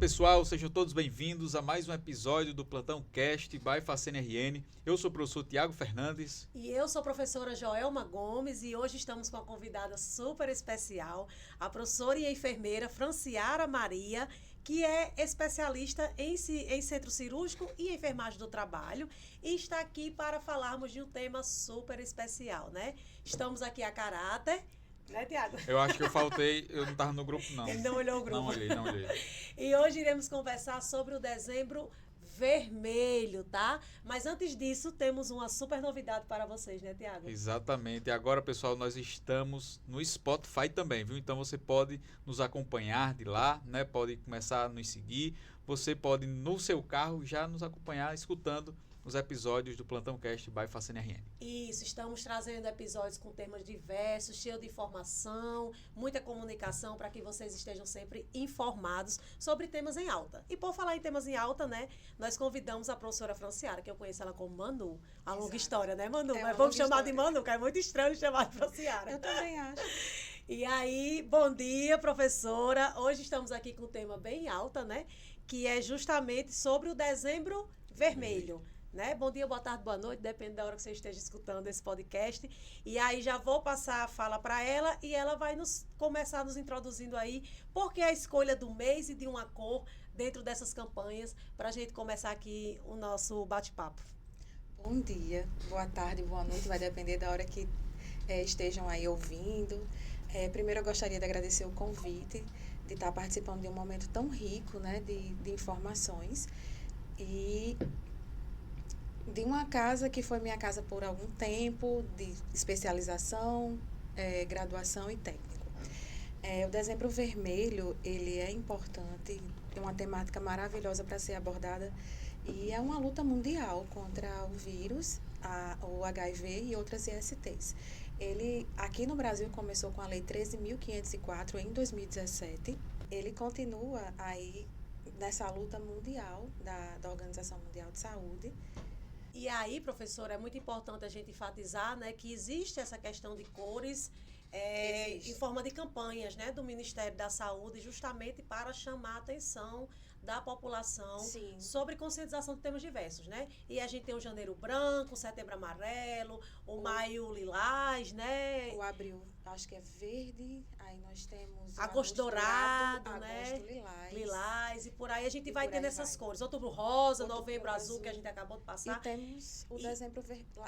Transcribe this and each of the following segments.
pessoal, sejam todos bem-vindos a mais um episódio do Plantão Cast by Facene RN. Eu sou o professor Tiago Fernandes. E eu sou a professora Joelma Gomes e hoje estamos com uma convidada super especial, a professora e enfermeira Franciara Maria, que é especialista em centro cirúrgico e enfermagem do trabalho e está aqui para falarmos de um tema super especial, né? Estamos aqui a caráter, né, Tiago? Eu acho que eu faltei, eu não estava no grupo, não. Ele não olhou o grupo. Não olhei. E hoje iremos conversar sobre o Dezembro Vermelho, tá? Mas antes disso, temos uma super novidade para vocês, né, Tiago? Exatamente. E agora, pessoal, nós estamos no Spotify também, viu? Então você pode nos acompanhar de lá, né? Pode começar a nos seguir. Você pode, no seu carro, já nos acompanhar escutando os episódios do Plantão Cast by Facene RN. Isso, estamos trazendo episódios com temas diversos, cheio de informação, muita comunicação para que vocês estejam sempre informados sobre temas em alta. E por falar em temas em alta, né, nós convidamos a professora Franciara, que eu conheço ela como Manu. A longa história, né, Manu? Mas vamos chamar de Manu, que é muito estranho chamar de Franciara. Eu também acho. E aí, bom dia, professora. Hoje estamos aqui com um tema bem alta, né, que é justamente sobre o Dezembro Vermelho. Né? Bom dia, boa tarde, boa noite, depende da hora que você esteja escutando esse podcast. E aí já vou passar a fala para ela e ela vai começar nos introduzindo aí por que a escolha do mês e de uma cor dentro dessas campanhas para a gente começar aqui o nosso bate-papo. Bom dia, boa tarde, boa noite, vai depender da hora que estejam aí ouvindo. Primeiro eu gostaria de agradecer o convite, de estar participando de um momento tão rico, né, de informações e de uma casa que foi minha casa por algum tempo, de especialização, graduação e técnico. O Dezembro Vermelho, ele é importante, é uma temática maravilhosa para ser abordada e é uma luta mundial contra o vírus, o HIV e outras ISTs. Ele, aqui no Brasil, começou com a Lei 13.504 em 2017. Ele continua aí nessa luta mundial da Organização Mundial de Saúde. E aí, professora, é muito importante a gente enfatizar, né, que existe essa questão de cores em forma de campanhas, né, do Ministério da Saúde, justamente para chamar a atenção da população sobre conscientização de temas diversos, né? E a gente tem o Janeiro Branco, o Setembro Amarelo, o Maio Lilás, né? O Abril, acho que é verde, aí nós temos Agosto Dourado, né? Agosto Lilás, e por aí a gente vai tendo essas cores. Outubro Rosa, Novembro Azul, que a gente acabou de passar. E temos o Dezembro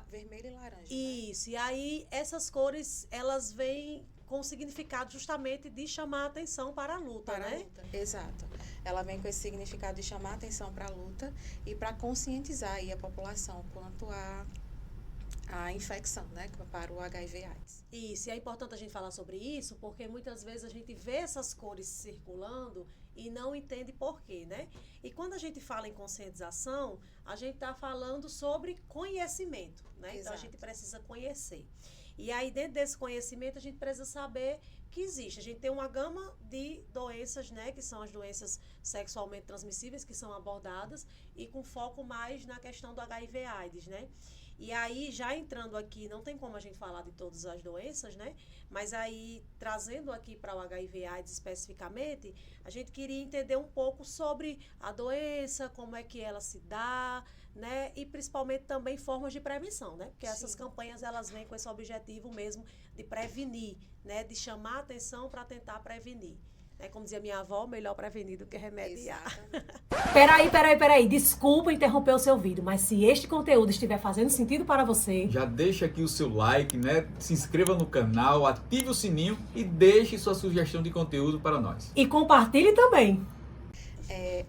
Vermelho e Laranja. Isso, né? E aí essas cores, elas vêm com o significado justamente de chamar a atenção para a luta, para né? A luta. Exato. Ela vem com esse significado de chamar a atenção para a luta e para conscientizar aí a população quanto a infecção, né, para o HIV/AIDS. Isso, e é importante a gente falar sobre isso, porque muitas vezes a gente vê essas cores circulando e não entende por quê, né? E quando a gente fala em conscientização, a gente está falando sobre conhecimento, né? Então, a gente precisa conhecer. E aí, dentro desse conhecimento, a gente precisa saber que existe. A gente tem uma gama de doenças, né, que são as doenças sexualmente transmissíveis, que são abordadas, e com foco mais na questão do HIV/AIDS, né? E aí, já entrando aqui, não tem como a gente falar de todas as doenças, né? Mas aí, trazendo aqui para o HIV/AIDS especificamente, a gente queria entender um pouco sobre a doença, como é que ela se dá, né? E principalmente também formas de prevenção, né? Porque essas campanhas, elas vêm com esse objetivo mesmo de prevenir, né? De chamar a atenção para tentar prevenir. Como dizia minha avó, melhor prevenir do que remediar. Peraí. Desculpa interromper o seu vídeo, mas se este conteúdo estiver fazendo sentido para você... Já deixa aqui o seu like, né? Se inscreva no canal, ative o sininho e deixe sua sugestão de conteúdo para nós. E compartilhe também.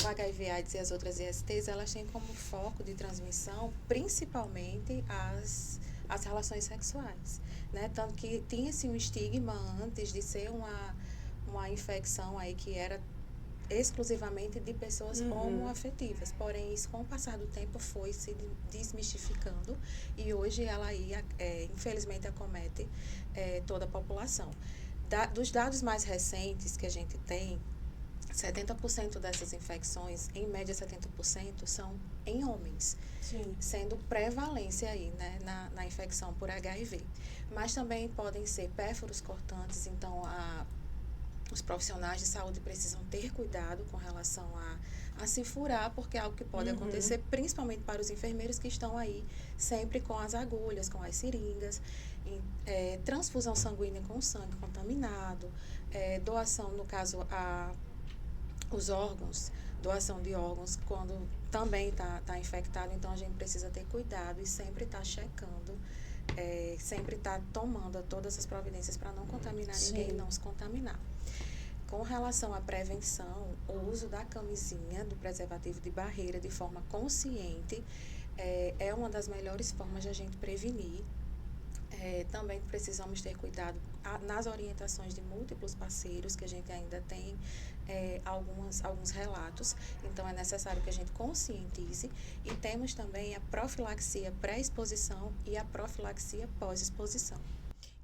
O HIV/AIDS e as outras ISTs, elas têm como foco de transmissão principalmente as relações sexuais, né? Tanto que tinha-se um estigma antes de ser uma infecção aí que era exclusivamente de pessoas homoafetivas. Porém, isso com o passar do tempo foi se desmistificando e hoje ela aí, infelizmente, acomete toda a população. Dos dados mais recentes que a gente tem, 70% dessas infecções, em média 70%, são em homens, sendo prevalência aí, né, na infecção por HIV. Mas também podem ser pérforos cortantes, então os profissionais de saúde precisam ter cuidado com relação a se furar, porque é algo que pode acontecer, principalmente para os enfermeiros que estão aí sempre com as agulhas, com as seringas, transfusão sanguínea com sangue contaminado, doação, no caso, os órgãos, doação de órgãos, quando também está infectado, então a gente precisa ter cuidado e sempre estar checando, sempre estar tomando todas as providências para não contaminar ninguém e não se contaminar. Com relação à prevenção, o uso da camisinha, do preservativo de barreira de forma consciente, é uma das melhores formas de a gente prevenir. Também precisamos ter cuidado nas orientações de múltiplos parceiros, que a gente ainda tem alguns relatos, então é necessário que a gente conscientize. E temos também a profilaxia pré-exposição e a profilaxia pós-exposição.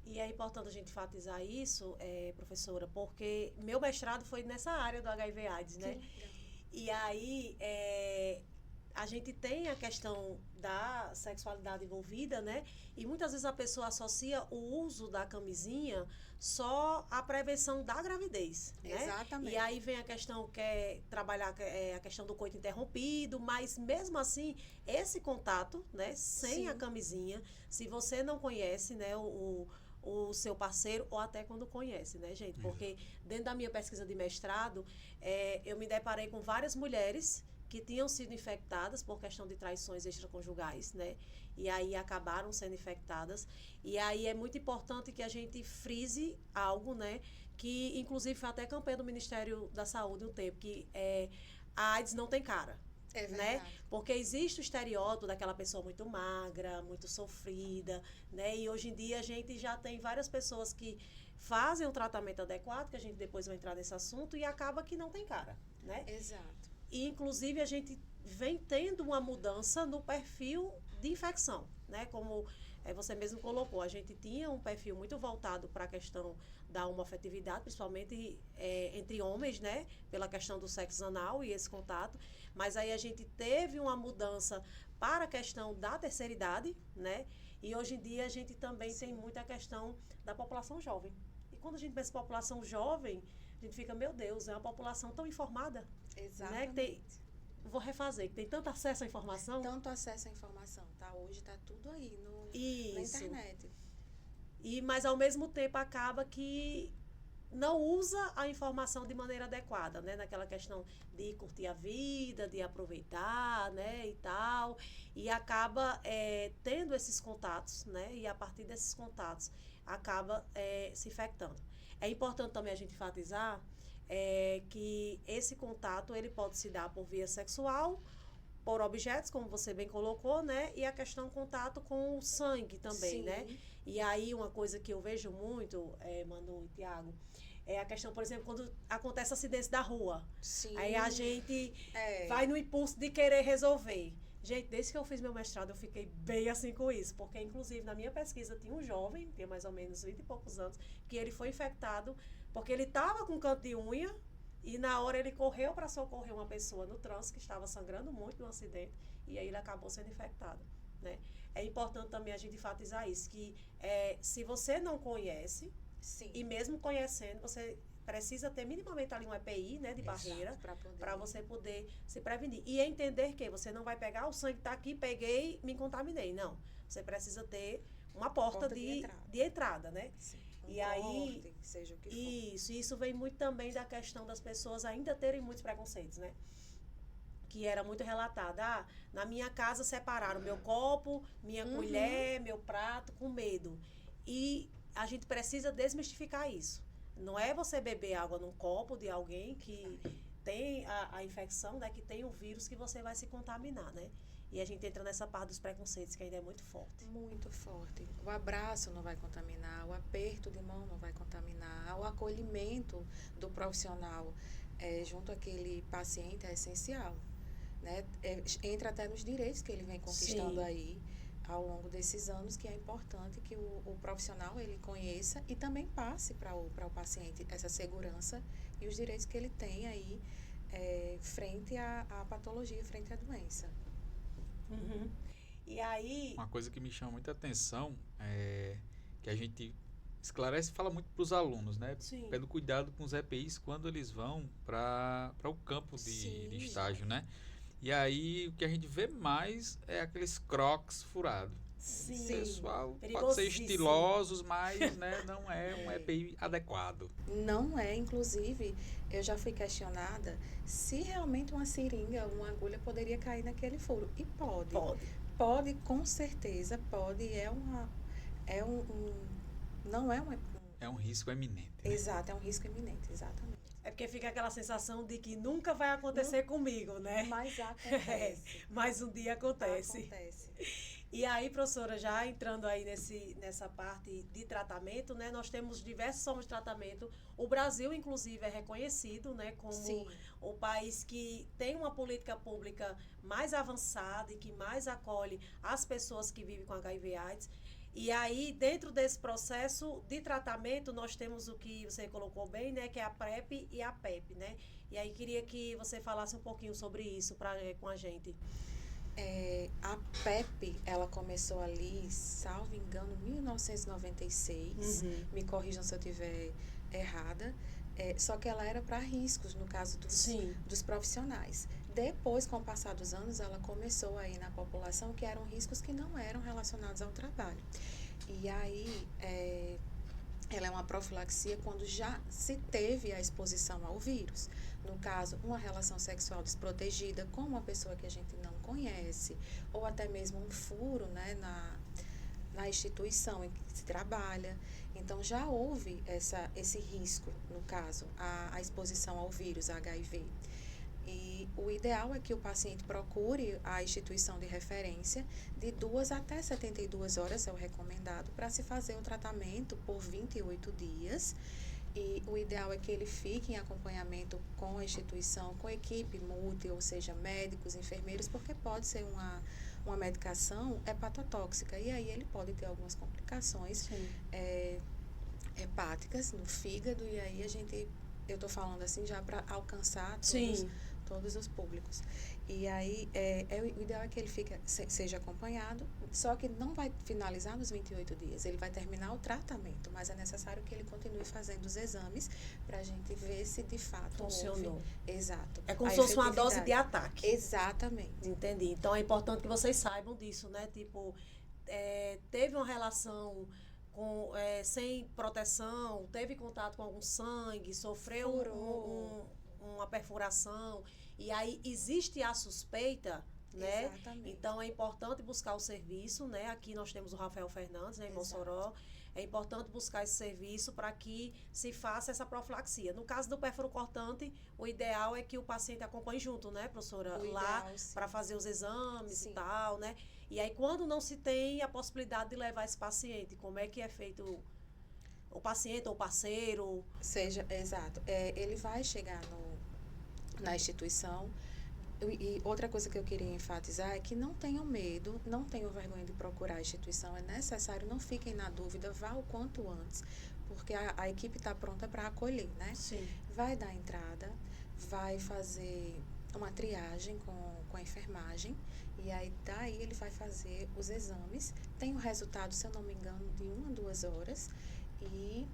E é importante a gente enfatizar isso, professora, porque meu mestrado foi nessa área do HIV/AIDS, né? E aí a gente tem a questão da sexualidade envolvida, né? E muitas vezes a pessoa associa o uso da camisinha só à prevenção da gravidez, né? Exatamente. E aí vem a questão que é trabalhar a questão do coito interrompido, mas mesmo assim, esse contato, né, sem a camisinha, se você não conhece, né, o seu parceiro, ou até quando conhece, né, gente? Porque dentro da minha pesquisa de mestrado, eu me deparei com várias mulheres que tinham sido infectadas por questão de traições extraconjugais, né? E aí acabaram sendo infectadas. E aí é muito importante que a gente frise algo, né? Que inclusive foi até campanha do Ministério da Saúde um tempo, que a AIDS não tem cara. Né? Porque existe o estereótipo daquela pessoa muito magra, muito sofrida, né? E hoje em dia a gente já tem várias pessoas que fazem um tratamento adequado, que a gente depois vai entrar nesse assunto, e acaba que não tem cara, né? Exato. E inclusive a gente vem tendo uma mudança no perfil de infecção, né? Como você mesmo colocou, a gente tinha um perfil muito voltado para a questão da homoafetividade, principalmente entre homens, né? Pela questão do sexo anal e esse contato. Mas aí a gente teve uma mudança para a questão da terceira idade, né? E hoje em dia a gente também tem muita questão da população jovem. E quando a gente pensa em população jovem, a gente fica, meu Deus, é uma população tão informada. Exatamente. Né? Vou refazer, que tem tanto acesso à informação. Tanto acesso à informação, tá? Hoje tá tudo aí na internet. Mas ao mesmo tempo acaba que não usa a informação de maneira adequada, né? Naquela questão de curtir a vida, de aproveitar, né? E tal. E acaba tendo esses contatos, né? E a partir desses contatos acaba se infectando. É importante também a gente enfatizar que esse contato ele pode se dar por via sexual, por objetos, como você bem colocou, né? E a questão do contato com o sangue também, né? E aí uma coisa que eu vejo muito, Manu e Tiago, é a questão, por exemplo, quando acontece acidente da rua. Sim. Aí a gente vai no impulso de querer resolver. Gente, desde que eu fiz meu mestrado, eu fiquei bem assim com isso, porque inclusive na minha pesquisa tinha um jovem, tinha mais ou menos 20 e poucos anos, que ele foi infectado porque ele estava com canto de unha e na hora ele correu para socorrer uma pessoa no trânsito que estava sangrando muito no acidente e aí ele acabou sendo infectado, né? É importante também a gente enfatizar isso, que se você não conhece, e mesmo conhecendo, você precisa ter minimamente ali um EPI, né, de barreira, para você poder se prevenir. E entender que você não vai pegar, o sangue está aqui, peguei, me contaminei. Não. Você precisa ter uma porta de entrada, né? Sim. E aí, corte, seja o que for. Isso vem muito também da questão das pessoas ainda terem muitos preconceitos, né? Que era muito relatado. Na minha casa separaram meu copo, minha colher, meu prato, com medo. E a gente precisa desmistificar isso. Não é você beber água num copo de alguém que tem a infecção, né? Que tem o vírus que você vai se contaminar, né? E a gente entra nessa parte dos preconceitos que ainda é muito forte. Muito forte. O abraço não vai contaminar, o aperto de mão não vai contaminar, o acolhimento do profissional junto àquele paciente é essencial, né? Entra até nos direitos que ele vem conquistando aí ao longo desses anos, que é importante que o profissional ele conheça e também passe para o paciente essa segurança e os direitos que ele tem aí frente à patologia, frente à doença. E aí... Uma coisa que me chama muita atenção é que a gente esclarece e fala muito para os alunos, né? Sim. Pelo cuidado com os EPIs quando eles vão para o campo Sim. de estágio, né? E aí o que a gente vê mais é aqueles crocs furados. Sim. O pessoal pode ser Perigosíssimo. estilosos, mas né, não é um EPI adequado. Não é, inclusive, eu já fui questionada se realmente uma seringa, uma agulha poderia cair naquele furo. E pode. Pode, com certeza, pode. Não é um. É um risco eminente. Né? Exato, é um risco iminente, exatamente. É porque fica aquela sensação de que nunca vai acontecer comigo, né? Mas acontece. Mas um dia acontece. Acontece. E aí, professora, já entrando aí nessa parte de tratamento, né? Nós temos diversas formas de tratamento. O Brasil, inclusive, é reconhecido, né, como Sim. o país que tem uma política pública mais avançada e que mais acolhe as pessoas que vivem com HIV/AIDS. E aí, dentro desse processo de tratamento, nós temos o que você colocou bem, né, que é a PrEP e a PEP, né? E aí, queria que você falasse um pouquinho sobre isso com a gente. A PEP, ela começou ali, salvo engano, em 1996. Me corrijam se eu estiver errada. Só que ela era para riscos, no caso dos profissionais. Depois, com o passar dos anos, ela começou aí na população que eram riscos que não eram relacionados ao trabalho. E aí, ela é uma profilaxia quando já se teve a exposição ao vírus. No caso, uma relação sexual desprotegida com uma pessoa que a gente não conhece, ou até mesmo um furo, né, na instituição em que se trabalha. Então, já houve esse risco, no caso, a exposição ao vírus, HIV. E o ideal é que o paciente procure a instituição de referência de 2 até 72 horas, é o recomendado, para se fazer o tratamento por 28 dias. E o ideal é que ele fique em acompanhamento com a instituição, com a equipe multi, ou seja, médicos, enfermeiros, porque pode ser uma medicação hepatotóxica. E aí ele pode ter algumas complicações hepáticas no fígado, e aí eu estou falando assim já para alcançar todos os públicos. E aí, o ideal é que ele seja acompanhado, só que não vai finalizar nos 28 dias, ele vai terminar o tratamento, mas é necessário que ele continue fazendo os exames para a gente ver se de fato funcionou. Exato. É como se fosse uma dose de ataque. Exatamente. Entendi. Então, é importante que vocês saibam disso, né? Tipo, teve uma relação sem proteção, teve contato com algum sangue, sofreu uma perfuração, e aí existe a suspeita, né? Exatamente. Então, é importante buscar o serviço, né? Aqui nós temos o Rafael Fernandes, né, em Mossoró. É importante buscar esse serviço para que se faça essa profilaxia. No caso do pérfuro cortante, o ideal é que o paciente acompanhe junto, né, professora? Lá para fazer os exames e tal, né? E aí, quando não se tem a possibilidade de levar esse paciente, como é que é feito o paciente ou o parceiro? Exato. Ele vai chegar na instituição. E outra coisa que eu queria enfatizar é que não tenham medo, não tenham vergonha de procurar a instituição. É necessário, não fiquem na dúvida, vá o quanto antes, porque a equipe está pronta para acolher, né? Sim. Vai dar entrada, vai fazer uma triagem com a enfermagem, e aí daí ele vai fazer os exames. Tem o resultado, se eu não me engano, de 1 a 2 horas, e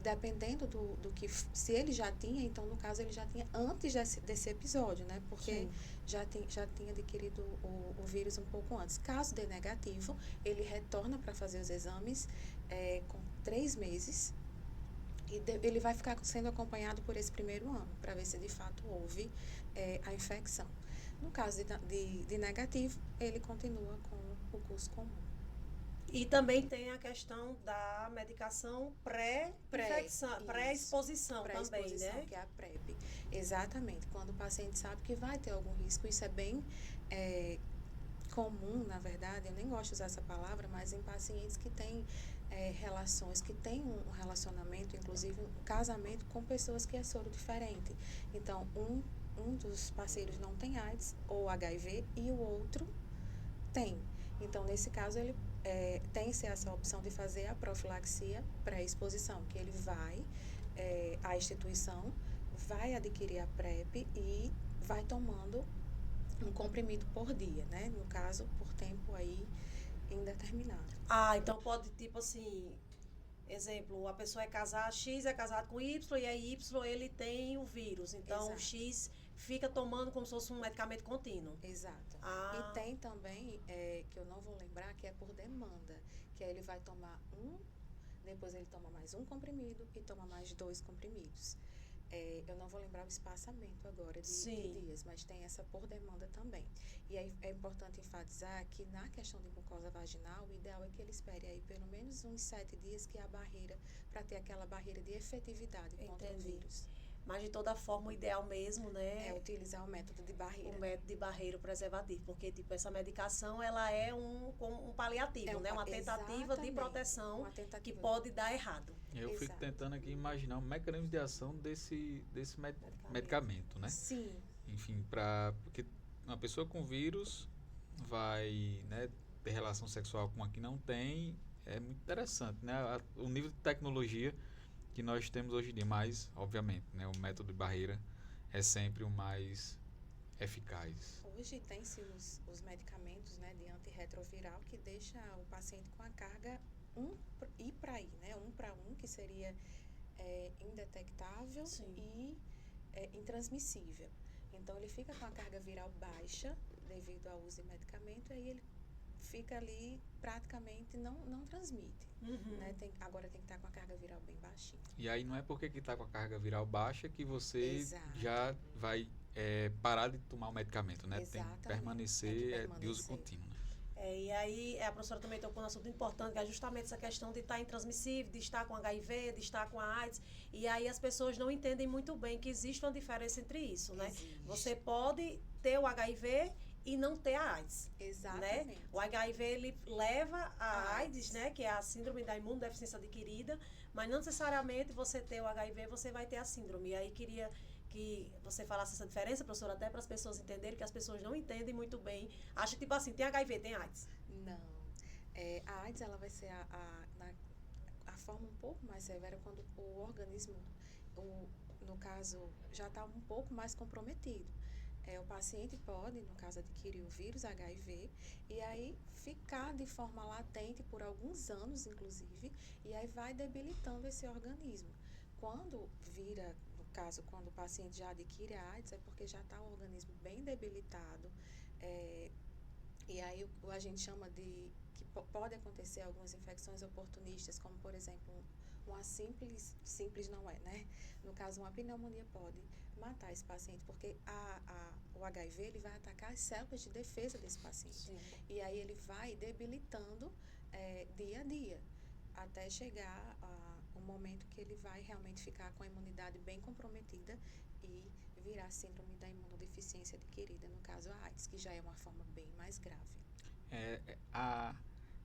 dependendo do que, se ele já tinha, então no caso ele já tinha antes desse episódio, né? Porque já tinha adquirido o vírus um pouco antes. Caso dê negativo, ele retorna para fazer os exames com 3 meses, e ele vai ficar sendo acompanhado por esse primeiro ano, para ver se de fato houve a infecção. No caso de negativo, ele continua com o curso comum. E também tem a questão da medicação pré-exposição também, né? Que é a PrEP. Exatamente. Quando o paciente sabe que vai ter algum risco, isso é bem comum, na verdade, eu nem gosto de usar essa palavra, mas em pacientes que têm relações, que têm um relacionamento, inclusive um casamento com pessoas que é soro diferente. Então, um dos parceiros não tem AIDS ou HIV e o outro tem. Então, nesse caso, ele tem-se essa opção de fazer a profilaxia pré-exposição, que ele vai à instituição, vai adquirir a PrEP e vai tomando um comprimido por dia, né? No caso, por tempo aí indeterminado. Então pode, tipo assim, Exemplo, a pessoa é casada, X é casado com Y, e aí Y ele tem o vírus. Então, o Exato. X fica tomando como se fosse um medicamento contínuo. Exato. Ah. E tem também, que eu não vou lembrar, que é por demanda. Que aí ele vai tomar depois ele toma mais um comprimido e toma mais 2 comprimidos. Eu não vou lembrar o espaçamento agora de dias, mas tem essa por demanda também. E aí é importante enfatizar que na questão de mucosa vaginal, o ideal é que ele espere aí pelo menos uns 7 dias, que é a barreira, para ter aquela barreira de efetividade contra o vírus. Mas, de toda forma, o ideal mesmo, né? É utilizar o método de barreira. O método de barreira, o preservativo. Porque, tipo, essa medicação, ela é um paliativo, né? Uma tentativa de proteção que pode dar errado. Eu fico tentando aqui imaginar o mecanismo de ação desse medicamento, né? Sim. Enfim, porque uma pessoa com vírus vai, né, ter relação sexual com a que não tem. É muito interessante, né? O nível de tecnologia que nós temos hoje em dia, mas, obviamente, né, o método de barreira é sempre o mais eficaz. Hoje tem-se os medicamentos, né, de antirretroviral que deixa o paciente com a carga I para I, né? 1 para 1, que seria indetectável e intransmissível. Então, ele fica com a carga viral baixa devido ao uso de medicamento, e aí ele fica ali praticamente não transmite. Né? Agora tem que estar com a carga viral bem baixinha. E aí não é porque que está com a carga viral baixa que você já vai parar de tomar o medicamento, né? Tem que permanecer de uso contínuo. E aí a professora também tocou num assunto importante, que é justamente essa questão de estar intransmissível, de estar com HIV, de estar com a AIDS. E aí as pessoas não entendem muito bem que existe uma diferença entre isso, né? Você pode ter o HIV e não ter a AIDS. Exatamente. Né? O HIV, ele leva a AIDS, né? Que é a síndrome da imunodeficiência adquirida, mas não necessariamente você ter o HIV, você vai ter a síndrome. E aí queria que você falasse essa diferença, professora, até para as pessoas entenderem, que as pessoas não entendem muito bem. Acham que, tipo assim, tem HIV, tem AIDS. Não. A AIDS, ela vai ser a forma um pouco mais severa quando o organismo, no caso, já está um pouco mais comprometido. O paciente pode, no caso, adquirir o vírus HIV e aí ficar de forma latente por alguns anos, inclusive, e aí vai debilitando esse organismo. Quando vira, no caso, quando o paciente já adquire a AIDS, é porque já está o organismo bem debilitado, e aí a gente chama que pode acontecer algumas infecções oportunistas, como, por exemplo, uma simples não é, né? No caso, uma pneumonia pode matar esse paciente, porque o HIV, ele vai atacar as células de defesa desse paciente. Sim. E aí ele vai debilitando dia a dia, até chegar um momento que ele vai realmente ficar com a imunidade bem comprometida e virar síndrome da imunodeficiência adquirida, no caso a AIDS, que já é uma forma bem mais grave.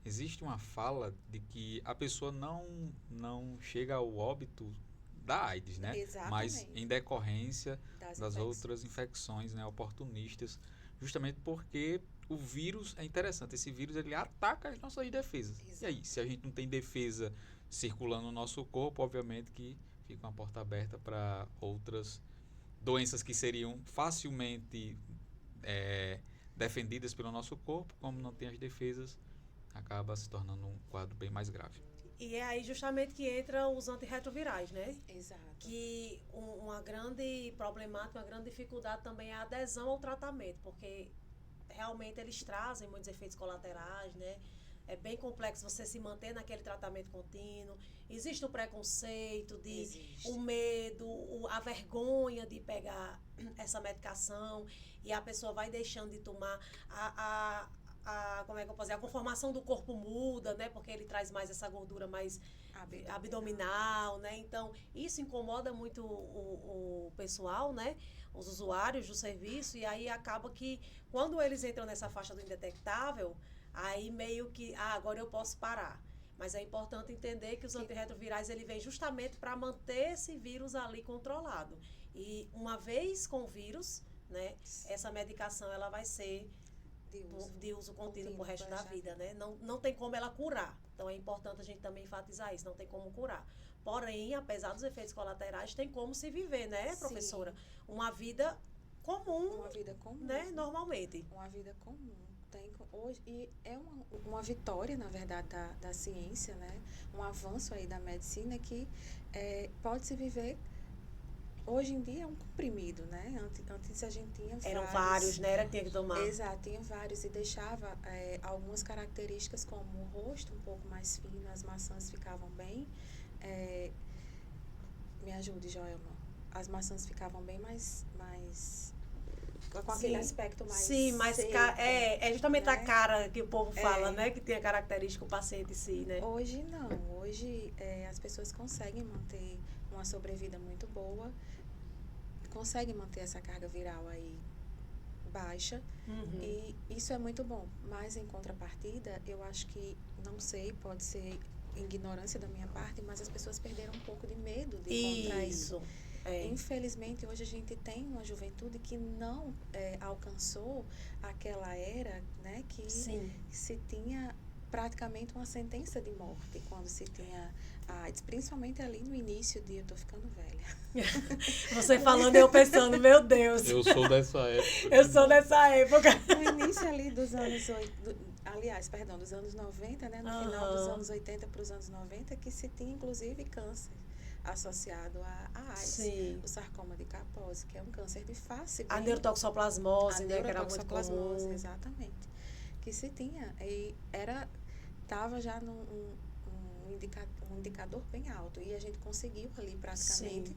Existe uma fala de que a pessoa não chega ao óbito da AIDS, né? Exatamente. Mas em decorrência das outras infecções, né, oportunistas, justamente porque o vírus é interessante. Esse vírus, ele ataca as nossas defesas. Exato. E aí, se a gente não tem defesa circulando no nosso corpo, obviamente que fica uma porta aberta para outras doenças que seriam facilmente defendidas pelo nosso corpo. Como não tem as defesas, acaba se tornando um quadro bem mais grave. E é aí justamente que entra os antirretrovirais, né? Exato. Que uma grande problemática, uma grande dificuldade também é a adesão ao tratamento, porque realmente eles trazem muitos efeitos colaterais, né? É bem complexo você se manter naquele tratamento contínuo. Existe o preconceito, o medo, a vergonha de pegar essa medicação, e a pessoa vai deixando de tomar. Como é que eu posso dizer? A conformação do corpo muda, né? Porque ele traz mais essa gordura mais abdominal, né? Então, isso incomoda muito o pessoal, né? Os usuários do serviço, e aí acaba que, quando eles entram nessa faixa do indetectável, aí meio que, agora eu posso parar. Mas é importante entender que os antirretrovirais, ele vem justamente para manter esse vírus ali controlado. E uma vez com o vírus, né? Essa medicação, ela vai ser de uso contínuo pro resto da vida, né? Não tem como ela curar. Então, é importante a gente também enfatizar isso, não tem como curar. Porém, apesar dos efeitos colaterais, tem como se viver, né, professora? Uma vida comum. Uma vida comum. Né, normalmente. Uma vida comum, hoje, e é uma vitória, na verdade, da ciência, né? Um avanço aí da medicina que pode se viver. Hoje em dia é um comprimido, né? Antes a gente tinha Eram vários, né? Era que tinha que tomar. Exato, tinha vários e deixava algumas características como o rosto um pouco mais fino, as maçãs ficavam bem. Me ajude, Joelma. As maçãs ficavam bem mais com aquele aspecto mais Sim, mais seco, é justamente né? a cara que o povo fala, né? Que tem a característica o paciente em si, né? Hoje não. Hoje as pessoas conseguem manter uma sobrevida muito boa, conseguem manter essa carga viral aí baixa, e isso é muito bom. Mas, em contrapartida, eu acho que, não sei, pode ser ignorância da minha parte, mas as pessoas perderam um pouco de medo de contrair. Isso. Infelizmente, hoje a gente tem uma juventude que não alcançou aquela era, né, que se tinha praticamente uma sentença de morte quando se tinha AIDS, principalmente ali no início eu tô ficando velha. Você falando e eu pensando, meu Deus. Eu sou dessa época. Eu sou dessa época. No início ali dos anos dos anos 90, né, no final dos anos 80 para os anos 90, que se tinha inclusive câncer associado a AIDS, Sim. o sarcoma de Kaposi, que é um câncer de face. A neurotoxoplasmose, né, que era muito comum. Exatamente. Que se tinha, e estava já num indicador bem alto, e a gente conseguiu ali praticamente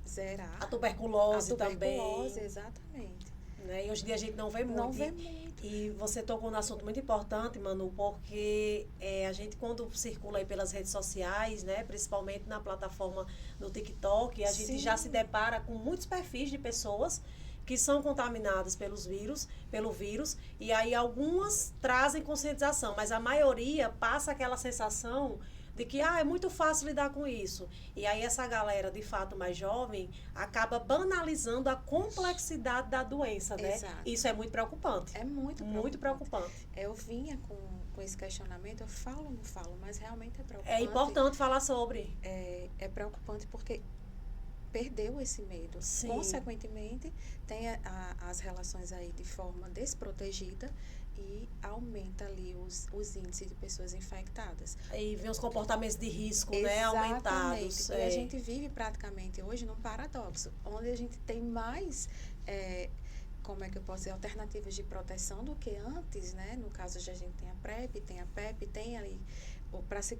zerar. A tuberculose também. Exatamente. Né? E hoje em dia a gente não vê muito. Não vê muito. E você tocou num assunto muito importante, Manu, porque a gente, quando circula aí pelas redes sociais, né, principalmente na plataforma do TikTok, a gente já se depara com muitos perfis de pessoas que são contaminadas pelo vírus, e aí algumas trazem conscientização, mas a maioria passa aquela sensação de que é muito fácil lidar com isso. E aí essa galera, de fato, mais jovem, acaba banalizando a complexidade da doença, né? Exato. Isso é muito preocupante. É muito preocupante. Eu vinha com esse questionamento, eu falo ou não falo, mas realmente é preocupante. É importante falar sobre. É preocupante porque perdeu esse medo. Sim. Consequentemente, tem as relações aí de forma desprotegida e aumenta ali os índices de pessoas infectadas. E vem os comportamentos de risco, Exatamente, né, aumentados. E a gente vive praticamente hoje num paradoxo, onde a gente tem mais, como é que eu posso dizer, alternativas de proteção do que antes, né? No caso, a gente tem a PrEP, tem a PEP, tem ali, para se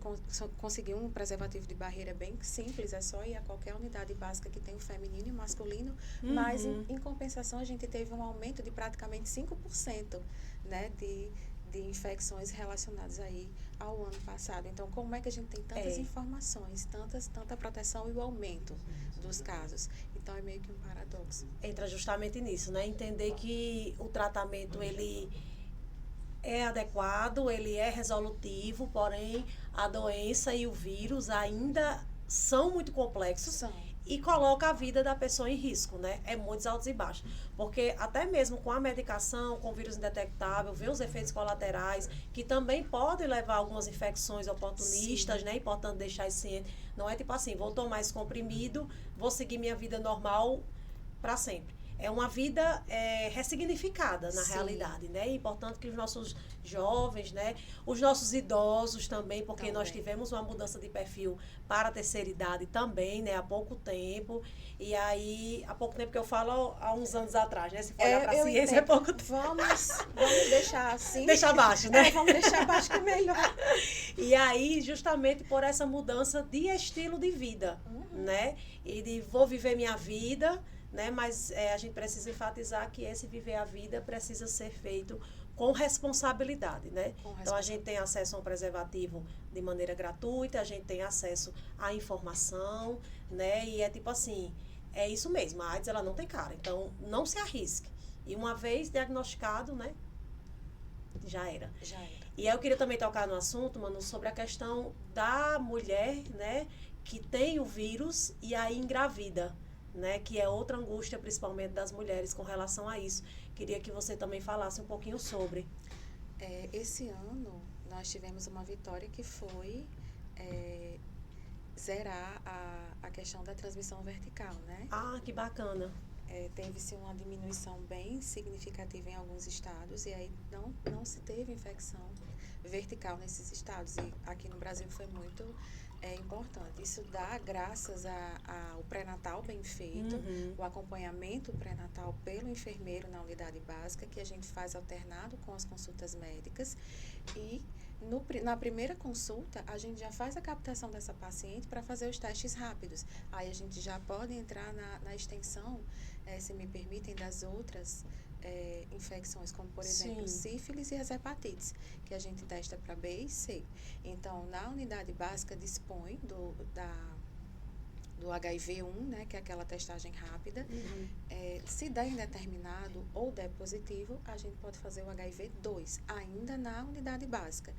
conseguir um preservativo de barreira bem simples, é só ir a qualquer unidade básica que tem o feminino e o masculino, mas em compensação a gente teve um aumento de praticamente 5%, né, de infecções relacionadas aí ao ano passado. Então, como é que a gente tem tantas informações, tanta proteção e o aumento dos casos? Então, é meio que um paradoxo. Entra justamente nisso, né? Entender que o tratamento, ele é adequado, ele é resolutivo, porém a doença e o vírus ainda são muito complexos e coloca a vida da pessoa em risco, né? É muitos altos e baixos. Porque até mesmo com a medicação, com o vírus indetectável, vem os efeitos colaterais, que também podem levar a algumas infecções oportunistas, né? Importante deixar isso ciente. Não é tipo assim, vou tomar esse comprimido, vou seguir minha vida normal para sempre. É uma vida ressignificada na realidade, né? É importante que os nossos jovens, né? Os nossos idosos também, porque nós tivemos uma mudança de perfil para a terceira idade também, né? Há pouco tempo. E aí, há pouco tempo que eu falo, há uns anos atrás, né? Se for olhar para a ciência, é pouco tempo. Vamos deixar assim. Deixar abaixo, né? Vamos deixar abaixo que é melhor. E aí, justamente por essa mudança de estilo de vida, né? E de vou viver minha vida, né? Mas a gente precisa enfatizar que esse viver a vida precisa ser feito com responsabilidade, né? Então, a gente tem acesso a um preservativo de maneira gratuita, a gente tem acesso à informação, né? E é tipo assim, é isso mesmo, a AIDS ela não tem cara, então não se arrisque. E uma vez diagnosticado, né? Já era. E aí eu queria também tocar no assunto, Manu, sobre a questão da mulher, né? Que tem o vírus e aí engravida, né, que é outra angústia, principalmente das mulheres, com relação a isso. Queria que você também falasse um pouquinho sobre. Esse ano, nós tivemos uma vitória que foi zerar a questão da transmissão vertical, né? Ah, que bacana. teve-se uma diminuição bem significativa em alguns estados e aí não se teve infecção vertical nesses estados. E aqui no Brasil foi muito importante. Isso dá graças ao pré-natal bem feito, o acompanhamento pré-natal pelo enfermeiro na unidade básica, que a gente faz alternado com as consultas médicas. E na primeira consulta, a gente já faz a captação dessa paciente para fazer os testes rápidos. Aí a gente já pode entrar na extensão, se me permitem, das outras infecções, como, por exemplo, sífilis e as hepatites, que a gente testa para B e C. Então, na unidade básica, dispõe do HIV-1, né, que é aquela testagem rápida. Se der indeterminado ou der positivo, a gente pode fazer o HIV-2, ainda na unidade básica.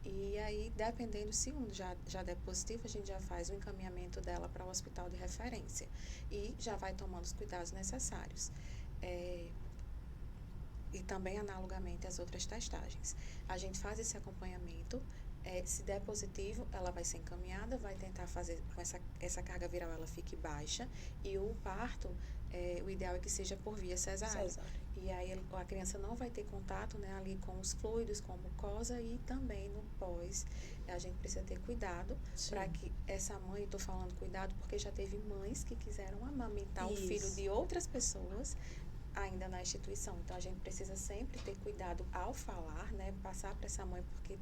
E aí, dependendo se um já der positivo, a gente já faz o encaminhamento dela para o hospital de referência e já vai tomando os cuidados necessários. E também analogamente às outras testagens. A gente faz esse acompanhamento, se der positivo, ela vai ser encaminhada, vai tentar fazer com essa carga viral, ela fique baixa, e o parto, o ideal é que seja por via cesárea. E aí a criança não vai ter contato, né, ali com os fluidos, com a mucosa, e também no pós, a gente precisa ter cuidado para que essa mãe, estou falando cuidado porque já teve mães que quiseram amamentar o filho de outras pessoas, ainda na instituição. Então, a gente precisa sempre ter cuidado ao falar, né? Passar para essa mãe, porque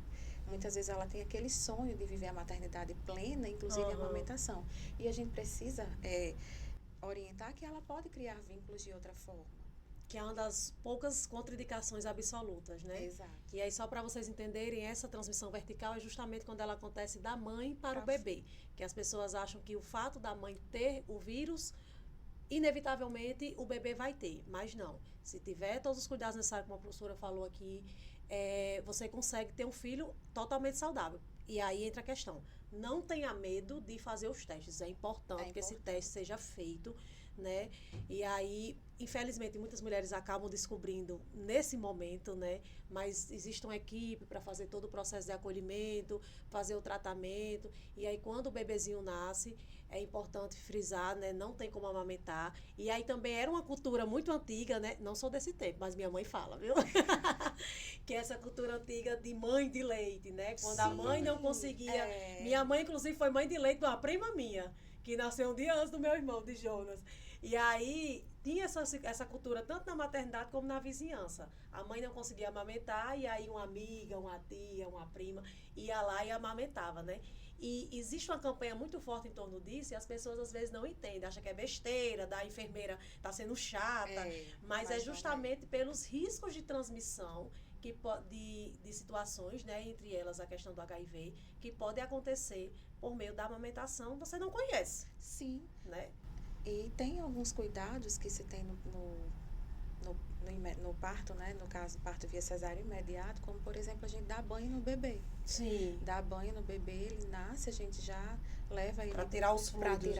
muitas vezes ela tem aquele sonho de viver a maternidade plena, inclusive a amamentação. E a gente precisa orientar que ela pode criar vínculos de outra forma. Que é uma das poucas contraindicações absolutas, né? Exato. E aí, só para vocês entenderem, essa transmissão vertical é justamente quando ela acontece da mãe para o bebê. Que as pessoas acham que o fato da mãe ter o vírus, inevitavelmente o bebê vai ter, mas não. Se tiver todos os cuidados necessários, como a professora falou aqui, você consegue ter um filho totalmente saudável. E aí entra a questão. Não tenha medo de fazer os testes. É importante que esse teste seja feito, né? E aí, infelizmente, muitas mulheres acabam descobrindo nesse momento, né? Mas existe uma equipe para fazer todo o processo de acolhimento, fazer o tratamento. E aí, quando o bebezinho nasce, é importante frisar, né? Não tem como amamentar. E aí também era uma cultura muito antiga, né? Não sou desse tempo, mas minha mãe fala, viu? Que é essa cultura antiga de mãe de leite, né? Quando a mãe não conseguia... Minha mãe, inclusive, foi mãe de leite de uma prima minha, que nasceu um dia antes do meu irmão, de Jonas. E aí, tinha essa cultura tanto na maternidade como na vizinhança. A mãe não conseguia amamentar, e aí uma amiga, uma tia, uma prima, ia lá e amamentava, né? E existe uma campanha muito forte em torno disso, e as pessoas às vezes não entendem, acham que é besteira, da enfermeira tá sendo chata, mas é justamente pelos riscos de transmissão de situações, né, entre elas a questão do HIV, que pode acontecer por meio da amamentação, você não conhece. Sim. Né? E tem alguns cuidados que se tem no parto, né? No caso, parto via cesárea imediato, como, por exemplo, a gente dá banho no bebê. Sim. Dá banho no bebê, ele nasce, a gente já leva ele para tirar os fluidos,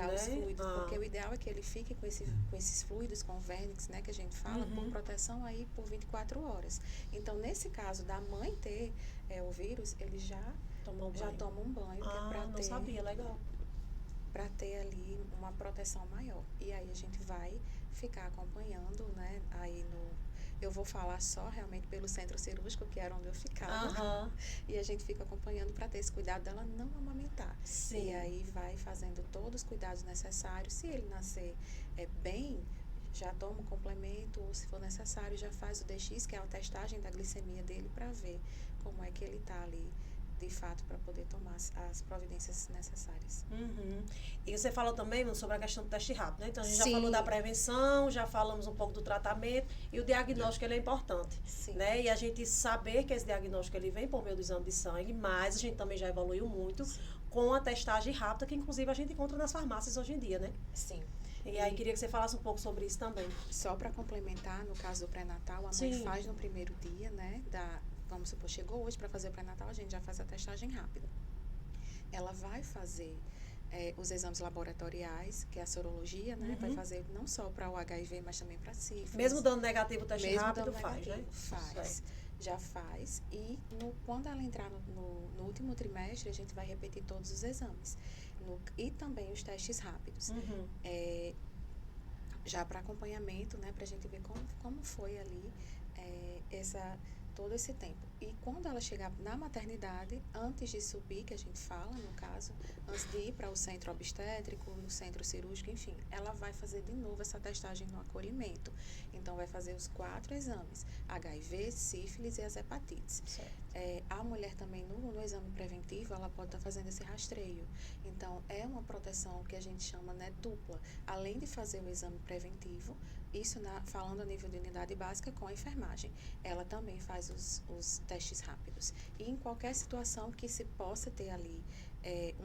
porque o ideal é que ele fique com esses fluidos, com o vernix, né, que a gente fala, por proteção aí por 24 horas. Então, nesse caso da mãe ter o vírus, ele já toma um banho, que é para não sabia, legal. Para ter ali uma proteção maior. E aí a gente vai ficar acompanhando, né, aí eu vou falar só realmente pelo centro cirúrgico, que era onde eu ficava. E a gente fica acompanhando para ter esse cuidado dela não amamentar. Sim. E aí vai fazendo todos os cuidados necessários. Se ele nascer bem, já toma um complemento, ou se for necessário, já faz o DX, que é a testagem da glicemia dele, para ver como é que ele está ali, de fato, para poder tomar as providências necessárias. E você falou também sobre a questão do teste rápido, né? Então, a gente já falou da prevenção, já falamos um pouco do tratamento, e o diagnóstico ele é importante. Né? E a gente saber que esse diagnóstico ele vem por meio do exame de sangue, mas a gente também já evoluiu muito com a testagem rápida, que inclusive a gente encontra nas farmácias hoje em dia, né? Sim. E aí queria que você falasse um pouco sobre isso também. Só para complementar, no caso do pré-natal, a mãe faz no primeiro dia, né, vamos supor, chegou hoje para fazer o pré-natal, a gente já faz a testagem rápida. Ela vai fazer os exames laboratoriais, que é a sorologia, né? Vai fazer não só para o HIV, mas também para sífilis. Mesmo dando negativo o teste rápido, faz, né? Faz. Já faz. E quando ela entrar no último trimestre, a gente vai repetir todos os exames. E também os testes rápidos. já para acompanhamento, né, para a gente ver como foi ali todo esse tempo. E quando ela chegar na maternidade, antes de subir, que a gente fala, no caso, antes de ir para o centro obstétrico, no centro cirúrgico, enfim, ela vai fazer de novo essa testagem no acolhimento. Então, vai fazer os 4 exames, HIV, sífilis e as hepatites. A mulher também, no exame preventivo, ela pode estar fazendo esse rastreio. Então, é uma proteção que a gente chama, né, dupla. Além de fazer o exame preventivo, isso falando a nível de unidade básica com a enfermagem. Ela também faz os testes rápidos. E em qualquer situação que se possa ter ali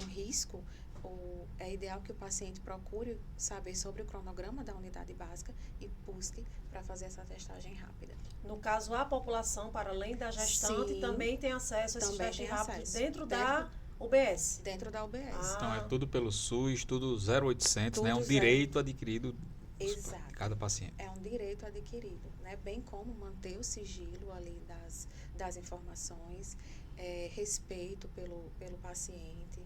um risco, é ideal que o paciente procure saber sobre o cronograma da unidade básica e busque para fazer essa testagem rápida. No caso, a população, para além da gestante, Sim, também tem acesso a esses testes rápidos dentro da UBS. Dentro da UBS. Então, é tudo pelo SUS, tudo 0800, Tudo né? É um direito adquirido Exato. de cada paciente. É um direito adquirido, né? Bem como manter o sigilo ali das informações, respeito pelo paciente,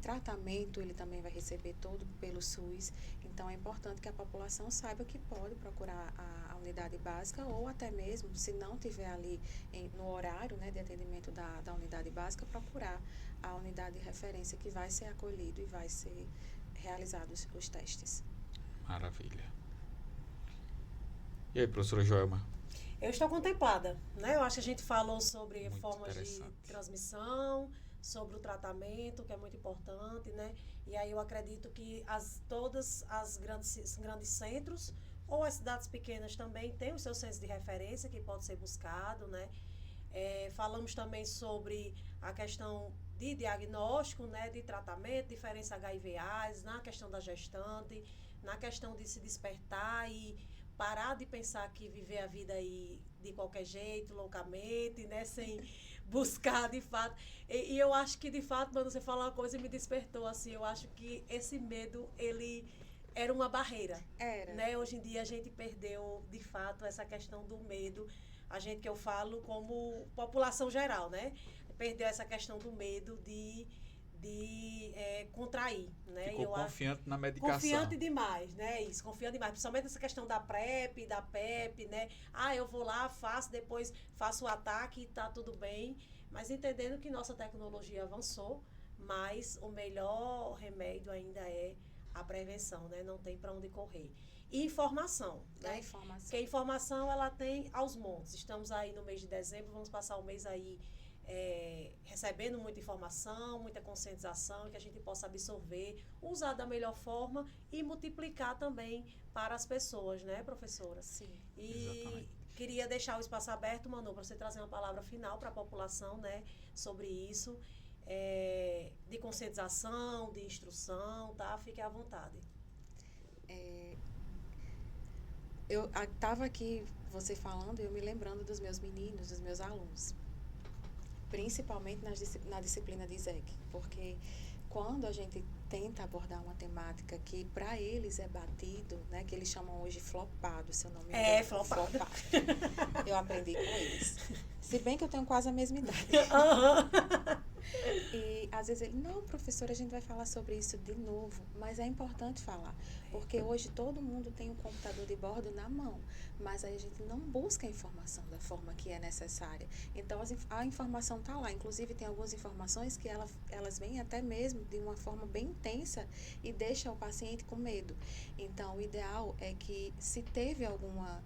tratamento ele também vai receber todo pelo SUS. Então, é importante que a população saiba que pode procurar a unidade básica ou até mesmo, se não tiver ali no horário, né, de atendimento da unidade básica, procurar a unidade de referência que vai ser acolhido e vai ser realizados os testes. Maravilha. E aí, professora Joelma? Eu estou contemplada, né? Eu acho que a gente falou sobre Muito formas de transmissão, sobre o tratamento, que é muito importante, né? E aí eu acredito que todas as grandes centros ou as cidades pequenas também têm os seus centros de referência que pode ser buscado, né? Falamos também sobre a questão de diagnóstico, né? De tratamento, diferença HIV/AIDS, na questão da gestante, na questão de se despertar e parar de pensar que viver a vida aí de qualquer jeito, loucamente, né? Sem buscar, de fato. E eu acho que, de fato, quando você falou uma coisa e me despertou, assim, eu acho que esse medo, ele era uma barreira. Era. Né? Hoje em dia, a gente perdeu, de fato, essa questão do medo. A gente, que eu falo como população geral, né? Perdeu essa questão do medo de contrair, né? Ficou confiante na medicação. Confiante demais, né? Isso, confiante demais. Principalmente essa questão da PrEP, da PEP, né? Eu vou lá, faço, depois faço o ataque e tá tudo bem. Mas entendendo que nossa tecnologia avançou, mas o melhor remédio ainda é a prevenção, né? Não tem para onde correr. E informação, né? Porque a informação, ela tem aos montes. Estamos aí no mês de dezembro, vamos passar o mês aí recebendo muita informação, muita conscientização, que a gente possa absorver, usar da melhor forma e multiplicar também para as pessoas, né, professora? Sim. E exatamente. Queria deixar o espaço aberto, Manu, para você trazer uma palavra final para a população, né, sobre isso, de conscientização, de instrução, tá? Fique à vontade. Eu estava aqui, você falando, e eu me lembrando dos meus meninos, dos meus alunos. Principalmente na disciplina de ISEC, porque quando a gente tenta abordar uma temática que para eles é batido, né, que eles chamam hoje flopado, se eu não me engano. Flopado. Eu aprendi com eles. Se bem que eu tenho quase a mesma idade. E às vezes ele, não, professora, a gente vai falar sobre isso de novo, mas é importante falar, porque hoje todo mundo tem um computador de bordo na mão, mas aí a gente não busca a informação da forma que é necessária. Então a informação está lá, inclusive tem algumas informações que elas vêm até mesmo de uma forma bem intensa e deixa o paciente com medo. Então o ideal é que, se teve alguma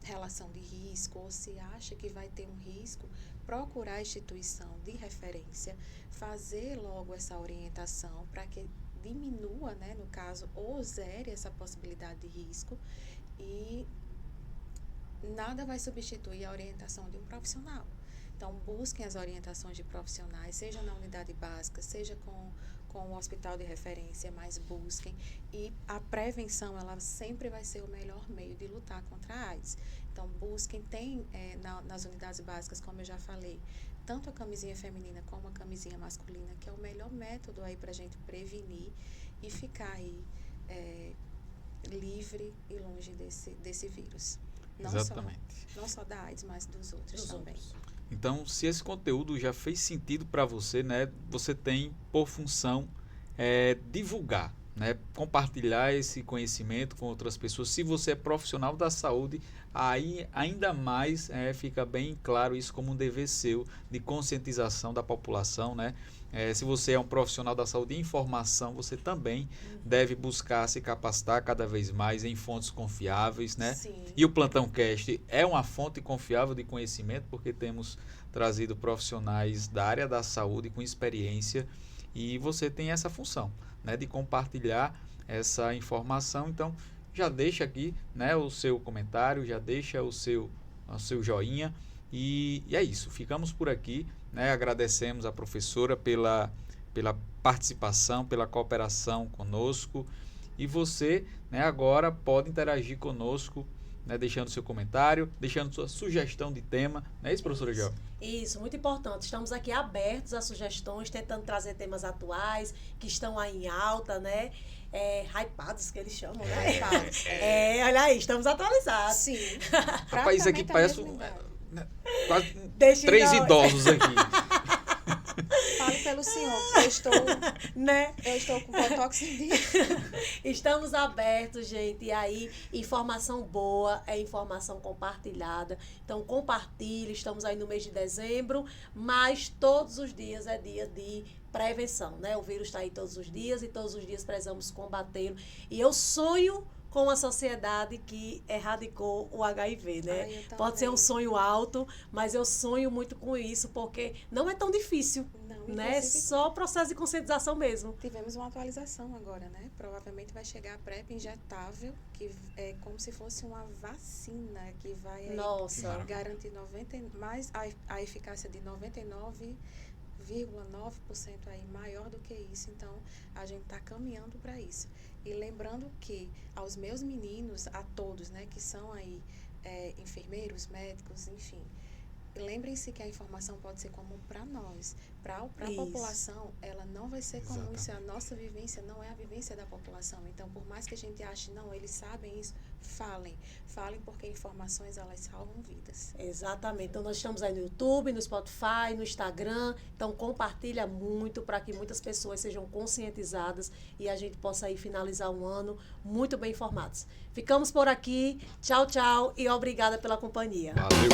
relação de risco ou se acha que vai ter um risco, procurar a instituição de referência, fazer logo essa orientação para que diminua, né, no caso, ou zere essa possibilidade de risco, e nada vai substituir a orientação de um profissional. Então, busquem as orientações de profissionais, seja na unidade básica, seja com o hospital de referência, mas busquem. E a prevenção, ela sempre vai ser o melhor meio de lutar contra a AIDS. Então, busquem, tem nas unidades básicas, como eu já falei, tanto a camisinha feminina como a camisinha masculina, que é o melhor método aí para a gente prevenir e ficar aí livre e longe desse vírus. Exatamente. Não só da AIDS, mas dos outros também. Então, se esse conteúdo já fez sentido para você, né, você tem por função divulgar, né, compartilhar esse conhecimento com outras pessoas. Se você é profissional da saúde, aí ainda mais fica bem claro isso como um dever seu de conscientização da população, né? Se você é um profissional da saúde e informação, você também deve buscar se capacitar cada vez mais em fontes confiáveis, né? Sim. E o Plantão Cast é uma fonte confiável de conhecimento, porque temos trazido profissionais da área da saúde com experiência, e você tem essa função, né, de compartilhar essa informação. Então, já deixa aqui, né, o seu comentário, já deixa o seu joinha, e é isso. Ficamos por aqui, né? Agradecemos a professora pela participação, pela cooperação conosco, e você, né, agora pode interagir conosco, né, deixando seu comentário, deixando sua sugestão de tema. Não é isso, professora Gel? Isso, muito importante. Estamos aqui abertos a sugestões, tentando trazer temas atuais, que estão aí em alta, né? Hypados, que eles chamam, né? Hypados. Olha aí, estamos atualizados. Sim. Rapaz, isso aqui parece quase Deixa 3 então. idosos aqui. Fale pelo senhor, Né? eu estou com botox em dia. Estamos abertos, gente. E aí, informação boa é informação compartilhada. Então, compartilhe. Estamos aí no mês de dezembro, mas todos os dias é dia de prevenção, né? O vírus está aí todos os dias e todos os dias precisamos combatê-lo. E eu sonho com a sociedade que erradicou o HIV, né? Pode ser um sonho alto, mas eu sonho muito com isso, porque não é tão difícil, né? É só processo de conscientização mesmo. Tivemos uma atualização agora, né? Provavelmente vai chegar a PrEP injetável, que é como se fosse uma vacina, que vai aí garantir mais a eficácia de 99,9% aí, maior do que isso. Então, a gente está caminhando para isso. E lembrando que aos meus meninos, a todos, né, que são aí enfermeiros, médicos, enfim, lembrem-se que a informação pode ser comum para nós. Para a população, ela não vai ser comum. Isso é a nossa vivência, não é a vivência da população. Então, por mais que a gente ache, não, eles sabem isso, falem. Falem, porque informações, elas salvam vidas. Exatamente. Então, nós estamos aí no YouTube, no Spotify, no Instagram. Então, compartilha muito para que muitas pessoas sejam conscientizadas e a gente possa aí finalizar um ano muito bem informados. Ficamos por aqui. Tchau, tchau e obrigada pela companhia. Valeu.